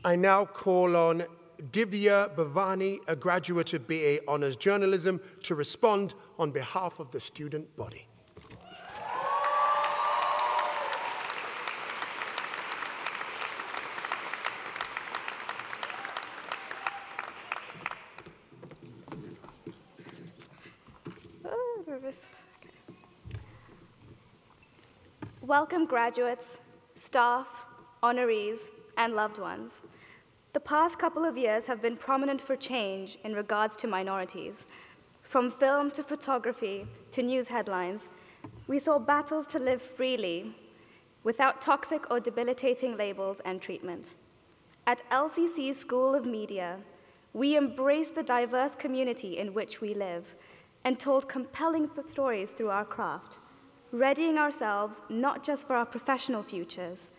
I now call on Divya Bhavani, a graduate of BA Honours Journalism, to respond on behalf of the student body. Welcome graduates, staff, honorees, and loved ones. The past couple of years have been prominent for change in regards to minorities. From film to photography to news headlines, we saw battles to live freely without toxic or debilitating labels and treatment. At LCC School of Media, we embraced the diverse community in which we live and told compelling stories through our craft, readying ourselves not just for our professional futures,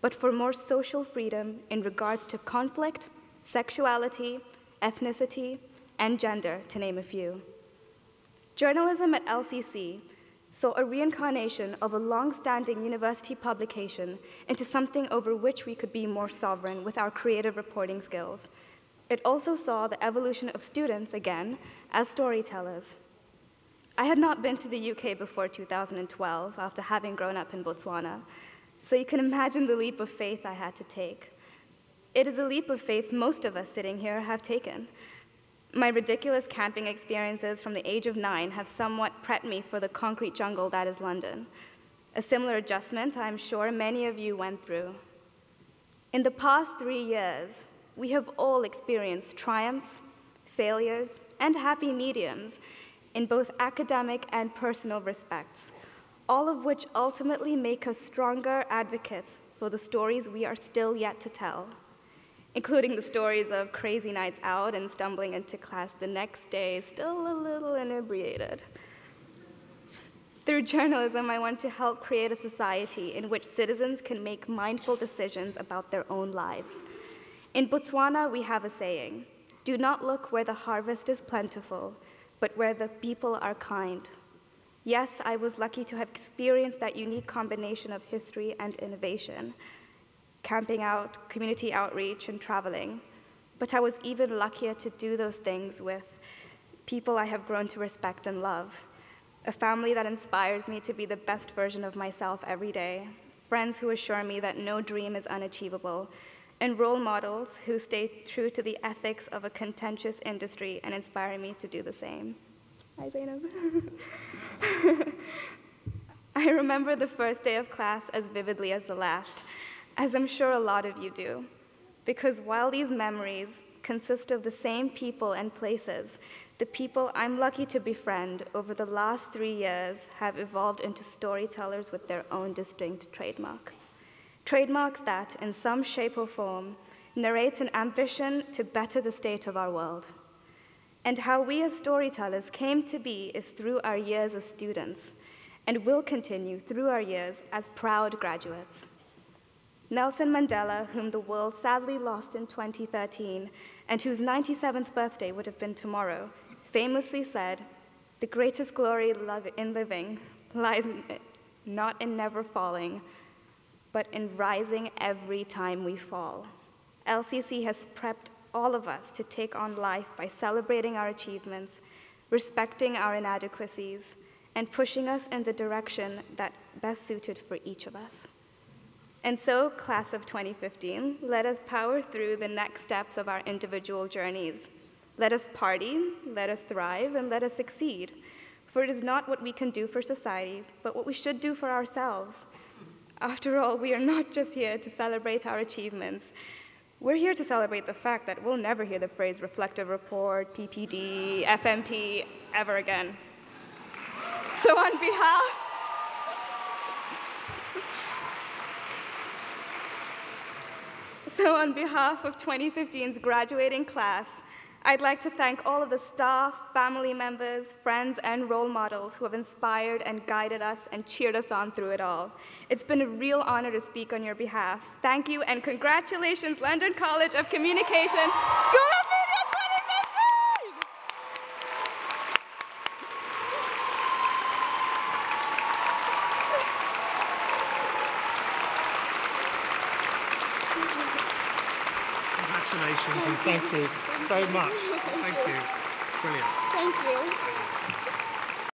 but for more social freedom in regards to conflict, sexuality, ethnicity, and gender, to name a few. Journalism at LCC saw a reincarnation of a long-standing university publication into something over which we could be more sovereign with our creative reporting skills. It also saw the evolution of students, again, as storytellers. I had not been to the UK before 2012 after having grown up in Botswana, so you can imagine the leap of faith I had to take. It is a leap of faith most of us sitting here have taken. My ridiculous camping experiences from the age of 9 have somewhat prepped me for the concrete jungle that is London. A similar adjustment I'm sure many of you went through. In the past 3 years, we have all experienced triumphs, failures, and happy mediums in both academic and personal respects, all of which ultimately make us stronger advocates for the stories we are still yet to tell, including the stories of crazy nights out and stumbling into class the next day, still a little inebriated. Through journalism, I want to help create a society in which citizens can make mindful decisions about their own lives. In Botswana, we have a saying, "Do not look where the harvest is plentiful, but where the people are kind." Yes, I was lucky to have experienced that unique combination of history and innovation, camping out, community outreach, and traveling. But I was even luckier to do those things with people I have grown to respect and love, a family that inspires me to be the best version of myself every day, friends who assure me that no dream is unachievable, and role models who stay true to the ethics of a contentious industry and inspire me to do the same. Hi, Zainab. I remember the first day of class as vividly as the last, as I'm sure a lot of you do, because while these memories consist of the same people and places, the people I'm lucky to befriend over the last 3 years have evolved into storytellers with their own distinct trademark. Trademarks that, in some shape or form, narrate an ambition to better the state of our world. And how we as storytellers came to be is through our years as students, and will continue through our years as proud graduates. Nelson Mandela, whom the world sadly lost in 2013, and whose 97th birthday would have been tomorrow, famously said, "The greatest glory in living lies not in never falling, but in rising every time we fall." LCC has prepped all of us to take on life by celebrating our achievements, respecting our inadequacies, and pushing us in the direction that best suited for each of us. And so, class of 2015, let us power through the next steps of our individual journeys. Let us party, let us thrive, and let us succeed. For it is not what we can do for society, but what we should do for ourselves. After all, we are not just here to celebrate our achievements. We're here to celebrate the fact that we'll never hear the phrase reflective report, TPD, FMP ever again. So on behalf of 2015's graduating class, I'd like to thank all of the staff, family members, friends, and role models who have inspired and guided us and cheered us on through it all. It's been a real honor to speak on your behalf. Thank you, and congratulations, London College of Communication, School of Media 2015! Congratulations and thank you so much. Thank you. Brilliant. Thank you.